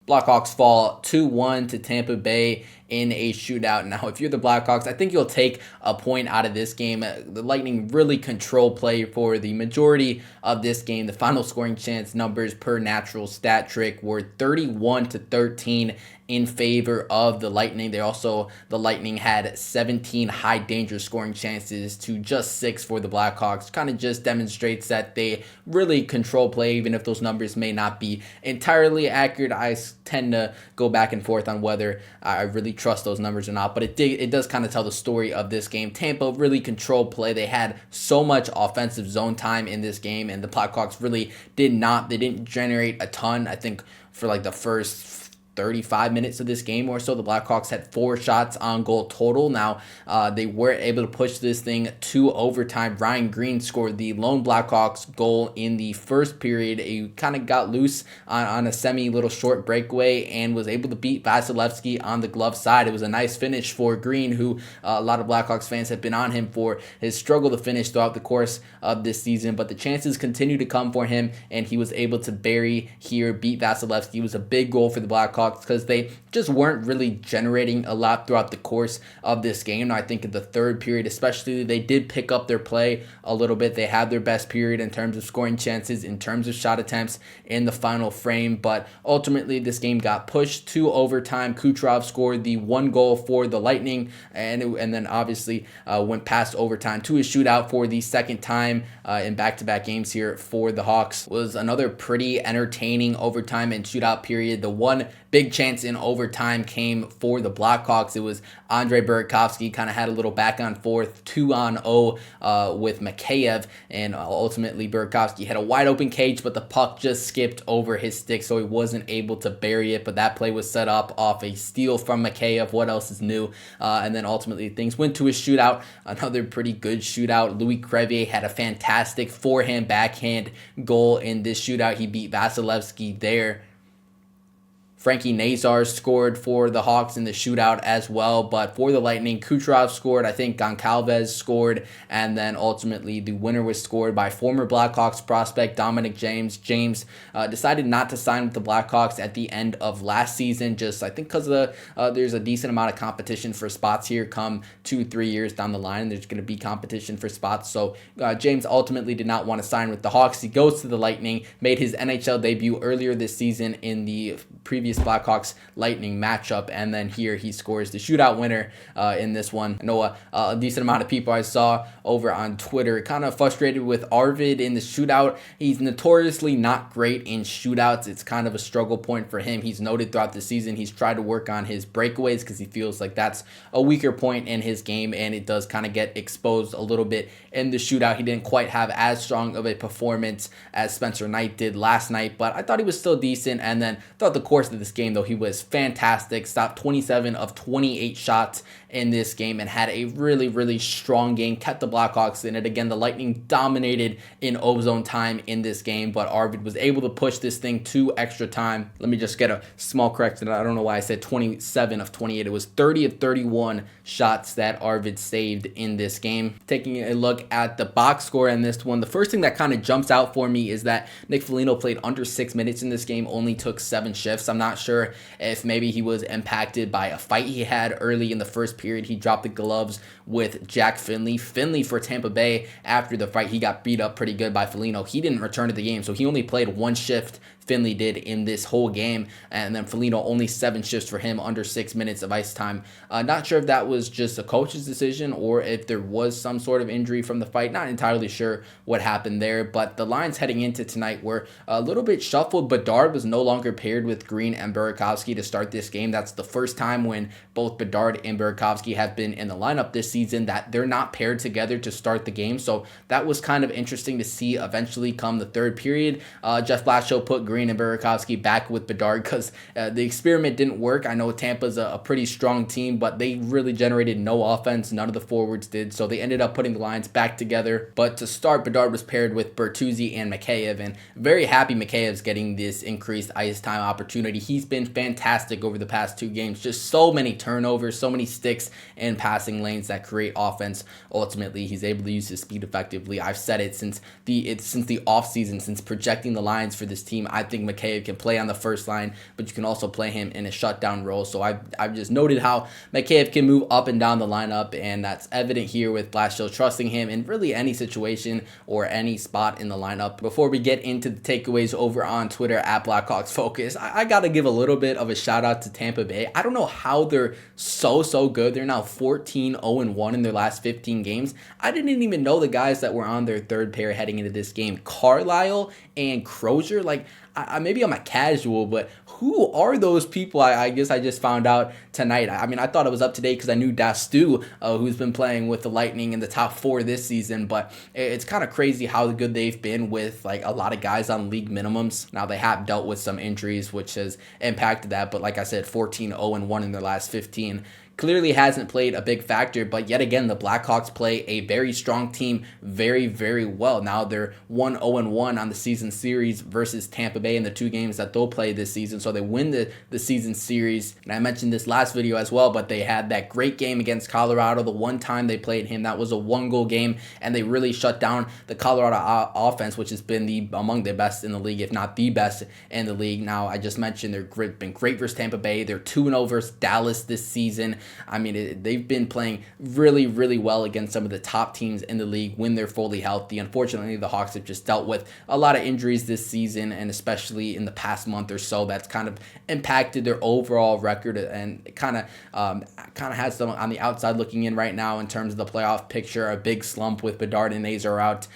Blackhawks fall 2-1 to Tampa Bay in a shootout. Now, if you're the Blackhawks, I think you'll take a point out of this game. The Lightning really control play for the majority of this game. The final scoring chance numbers per natural stat trick were 31-13 in favor of the Lightning. The Lightning had 17 high danger scoring chances to just 6 for the Blackhawks. Kind of just demonstrates that they really control play, even if those numbers may not be entirely accurate. I tend to go back and forth on whether I really trust those numbers or not, but it does kind of tell the story of this game. Tampa really controlled play. They had so much offensive zone time in this game, and the Blackhawks really didn't generate a ton. I think for like the first 35 minutes of this game or so, the Blackhawks had 4 shots on goal total. Now, they were able to push this thing to overtime. Ryan Green scored the lone Blackhawks goal in the first period. He kind of got loose on a little short breakaway and was able to beat Vasilevsky on the glove side. It was a nice finish for Green, who a lot of Blackhawks fans have been on him for his struggle to finish throughout the course of this season, but the chances continue to come for him, and he was able to beat Vasilevsky. It was a big goal for the Blackhawks because they just weren't really generating a lot throughout the course of this game. I think in the third period especially, they did pick up their play a little bit. They had their best period in terms of scoring chances, in terms of shot attempts in the final frame, but ultimately this game got pushed to overtime. Kucherov scored the 1 goal for the Lightning, and then obviously went past overtime to a shootout for the second time in back-to-back games here for the Hawks. It was another pretty entertaining overtime and shootout period. The one big chance in overtime came for the Blackhawks. It was Andrei Burakovsky, kind of had a little back and forth 2-on-0 with Mikheyev, and ultimately Burakovsky had a wide open cage, but the puck just skipped over his stick, so he wasn't able to bury it. But that play was set up off a steal from Mikheyev. What else is new? And then ultimately things went to a shootout, another pretty good shootout. Louis Crevier had a fantastic forehand backhand goal in this shootout. He beat Vasilevsky there. Frankie Nazar scored for the Hawks in the shootout as well, but for the Lightning, Kucherov scored, I think Goncalves scored, and then ultimately the winner was scored by former Blackhawks prospect Dominic James. James decided not to sign with the Blackhawks at the end of last season, just I think because there's a decent amount of competition for spots here come 2-3 years down the line. There's going to be competition for spots, so James ultimately did not want to sign with the Hawks. He goes to the Lightning, made his NHL debut earlier this season in the previous Blackhawks Lightning matchup, and then here he scores the shootout winner in this one. I know a decent amount of people I saw over on Twitter kind of frustrated with Arvid in the shootout. He's notoriously not great in shootouts. It's kind of a struggle point for him. He's noted throughout the season he's tried to work on his breakaways because he feels like that's a weaker point in his game, and it does kind of get exposed a little bit in the shootout. He didn't quite have as strong of a performance as Spencer Knight did last night, but I thought he was still decent. And then throughout the course of this game, though, he was fantastic. Stopped 27 of 28 shots in this game and had a really, really strong game. Kept the Blackhawks in it. Again, the Lightning dominated in ozone time in this game, but Arvid was able to push this thing to extra time. Let me just get a small correction. I don't know why I said 27 of 28. It was 30 of 31 shots that Arvid saved in this game. Taking a look at the box score in this one, the first thing that kind of jumps out for me is that Nick Foligno played under 6 minutes in this game, only took 7 shifts. I'm not sure if maybe he was impacted by a fight he had early in the first period. He dropped the gloves with Jack Finley. Finley for Tampa Bay, after the fight, he got beat up pretty good by Foligno. He didn't return to the game, so he only played 1 shift. Finley did in this whole game, and then Foligno only 7 shifts for him, under 6 minutes of ice time. Not sure if that was just a coach's decision or if there was some sort of injury from the fight. Not entirely sure what happened there, but the lines heading into tonight were a little bit shuffled. Bedard was no longer paired with Green and Burakovsky to start this game. That's the first time when both Bedard and Burakovsky have been in the lineup this season that they're not paired together to start the game, so that was kind of interesting to see eventually come the third period. Jeff Blashill put Green and Burakovsky back with Bedard because the experiment didn't work. I know Tampa's a pretty strong team, but they really generated no offense. None of the forwards did, so they ended up putting the lines back together. But to start, Bedard was paired with Bertuzzi and Mikheyev, and very happy Mikheyev's getting this increased ice time opportunity. He's been fantastic over the past 2 games. Just so many turnovers, so many sticks and passing lanes that create offense. Ultimately, he's able to use his speed effectively. I've said it since the offseason, since projecting the lines for this team. I think McCabe can play on the first line, but you can also play him in a shutdown role. So I've just noted how McCabe can move up and down the lineup, and that's evident here with Blashill trusting him in really any situation or any spot in the lineup. Before we get into the takeaways over on Twitter at Blackhawks Focus, I got to give a little bit of a shout out to Tampa Bay. I don't know how they're so good. They're now 14-0-1 in their last 15 games. I didn't even know the guys that were on their third pair heading into this game. Carlisle and Crozier, like, maybe I'm a casual, but who are those people? I guess I just found out tonight. I mean, I thought it was up to date because I knew Dastu, who's been playing with the Lightning in the top 4 this season, but it's kind of crazy how good they've been with like a lot of guys on league minimums. Now they have dealt with some injuries, which has impacted that, but like I said, 14-0-1 in their last 15. Clearly hasn't played a big factor, but yet again, the Blackhawks play a very strong team very well. Now they're 1-0-1 on the season series versus Tampa Bay in the 2 games that they'll play this season. So they win the season series. And I mentioned this last video as well, but they had that great game against Colorado. The one time they played him, that was a 1-goal game, and they really shut down the Colorado offense, which has been among the best in the league, if not the best in the league. Now, I just mentioned they've been great versus Tampa Bay. They're 2-0 versus Dallas this season. I mean, they've been playing really well against some of the top teams in the league when they're fully healthy. Unfortunately, the Hawks have just dealt with a lot of injuries this season, and especially in the past month or so, that's kind of impacted their overall record, and it kind of has them on the outside looking in right now in terms of the playoff picture. A big slump with Bedard and Azar out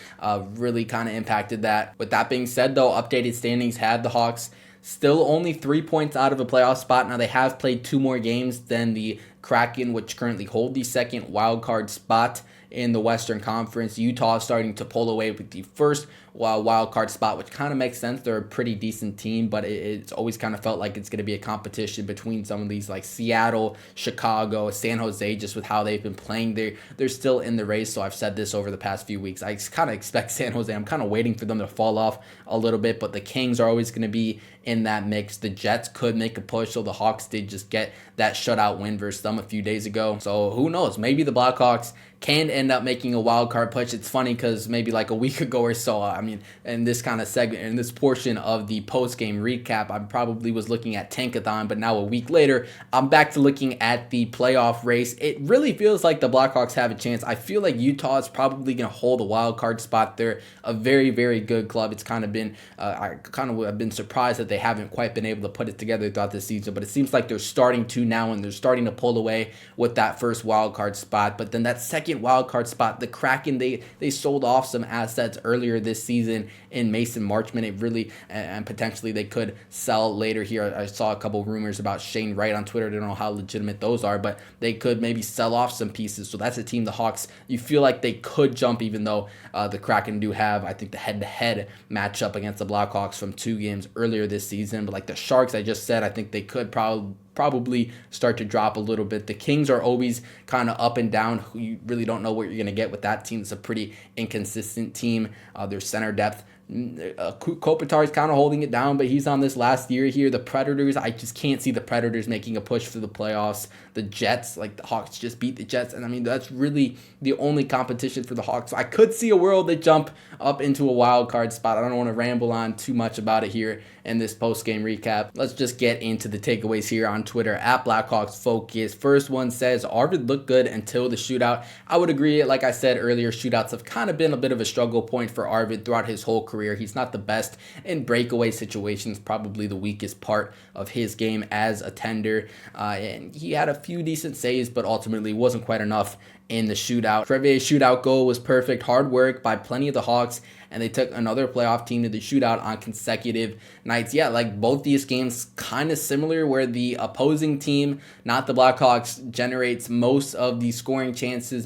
really kind of impacted that. With that being said, though, updated standings had the Hawks still only 3 points out of a playoff spot. Now, they have played 2 more games than the Kraken, which currently hold the second wildcard spot in the Western Conference. Utah is starting to pull away with the first wild card spot, which kind of makes sense. They're a pretty decent team, but it's always kind of felt like it's going to be a competition between some of these like Seattle, Chicago, San Jose, just with how they've been playing. They're still in the race, so I've said this over the past few weeks. I kind of expect San Jose. I'm kind of waiting for them to fall off a little bit, but the Kings are always going to be in that mix. The Jets could make a push, so the Hawks did just get that shutout win versus them a few days ago. So who knows? Maybe the Blackhawks can end up making a wild card push. It's funny because maybe like a week ago or so, I mean, in this kind of segment, in this portion of the post-game recap, I probably was looking at Tankathon, but now a week later, I'm back to looking at the playoff race. It really feels like the Blackhawks have a chance. I feel like Utah is probably going to hold a wild card spot. They're a very good club. It's kind of been, I kind of have been surprised that they haven't quite been able to put it together throughout the season, but it seems like they're starting to now, and they're starting to pull away with that first wild card spot. But then that second wild card spot, the Kraken, they sold off some assets earlier this season in Mason Marchment. It really, and potentially they could sell later here. I saw a couple rumors about Shane Wright on Twitter. I don't know how legitimate those are, but they could maybe sell off some pieces. So that's a team, the Hawks, you feel like they could jump, even though the Kraken do have, I think, the head-to-head matchup against the Blackhawks from 2 games earlier this season. But like the Sharks, I just said, I think they could probably start to drop a little bit. The Kings are always kind of up and down. You really don't know what you're going to get with that team. It's a pretty inconsistent team. Their center depth, Kopitar is kind of holding it down, but he's on this last year here. The Predators, I just can't see the Predators making a push for the playoffs. The Jets, like the Hawks just beat the Jets, and I mean, that's really the only competition for the Hawks. So I could see a world they jump up into a wild card spot. I don't want to ramble on too much about it here in this post-game recap. Let's just get into the takeaways here on Twitter at Blackhawks Focus. First one says, Arvid looked good until the shootout. I would agree. Like I said earlier, shootouts have kind of been a bit of a struggle point for Arvid throughout his whole career. He's not the best in breakaway situations, probably the weakest part of his game as a tender. And he had a few decent saves, but ultimately wasn't quite enough in the shootout. Trevier's shootout goal was perfect. Hard work by plenty of the Hawks, and they took another playoff team to the shootout on consecutive nights. Yeah, like both these games kind of similar, where the opposing team, not the Blackhawks, generates most of the scoring chances,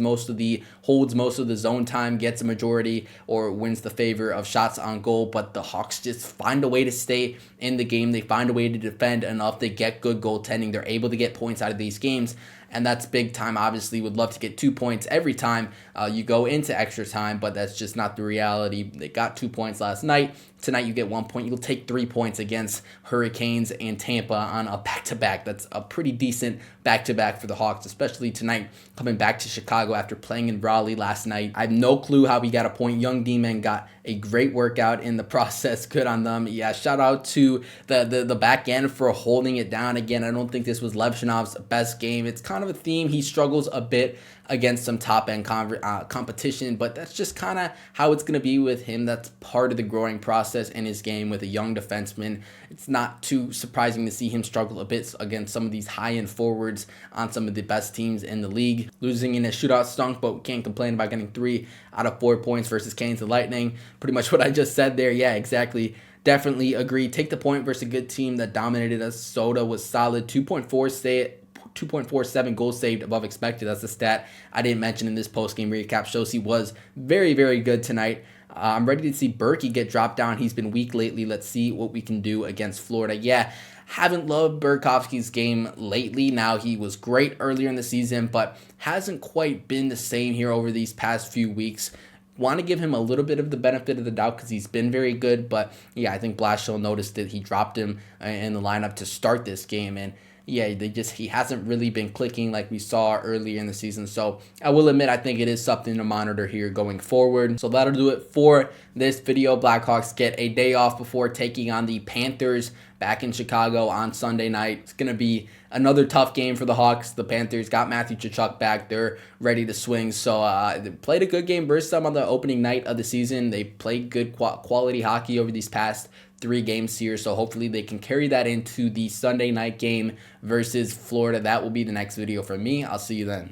holds most of the zone time, gets a majority, or wins the favor of shots on goal, but the Hawks just find a way to stay in the game. They find a way to defend enough. They get good goaltending. They're able to get points out of these games, and that's big time. Obviously, would love to get 2 points every time you go into extra time, but that's just not the reality. They got 2 points last night. tonight you get 1 point. You'll take 3 points against Hurricanes and Tampa on a back-to-back. That's a pretty decent back-to-back for the Hawks, especially tonight coming back to Chicago after playing in Raleigh last night. I have no clue how we got a point. Young D-Man got a great workout in the process. Good on them. Yeah, shout out to the back end for holding it down. Again, I don't think this was Levshinov's best game. It's kind of a theme. He struggles a bit against some top-end competition, but that's just kind of how it's going to be with him. That's part of the growing process in his game with a young defenseman. It's not too surprising to see him struggle a bit against some of these high-end forwards on some of the best teams in the league. Losing in a shootout stunk, but we can't complain about getting 3 out of 4 points versus Canes and Lightning. Pretty much what I just said there. Yeah, exactly. Definitely agree. Take the point versus a good team that dominated us. Soda was solid. 2.47 goals saved above expected. That's the stat I didn't mention in this post-game recap. Shows he was very, very good tonight. I'm ready to see Berkey get dropped down. He's been weak lately. Let's see what we can do against Florida. Yeah, haven't loved Burakovsky's game lately. Now, he was great earlier in the season, but hasn't quite been the same here over these past few weeks. Want to give him a little bit of the benefit of the doubt because he's been very good. But yeah, I think Blashill noticed that he dropped him in the lineup to start this game. And yeah, he hasn't really been clicking like we saw earlier in the season. So I will admit, I think it is something to monitor here going forward. So that'll do it for this video. Blackhawks get a day off before taking on the Panthers back in Chicago on Sunday night. It's going to be another tough game for the Hawks. The Panthers got Matthew Tkachuk back. They're ready to swing. So they played a good game versus them on the opening night of the season. They played good quality hockey over these past 3 games here. So hopefully they can carry that into the Sunday night game versus Florida. That will be the next video from me. I'll see you then.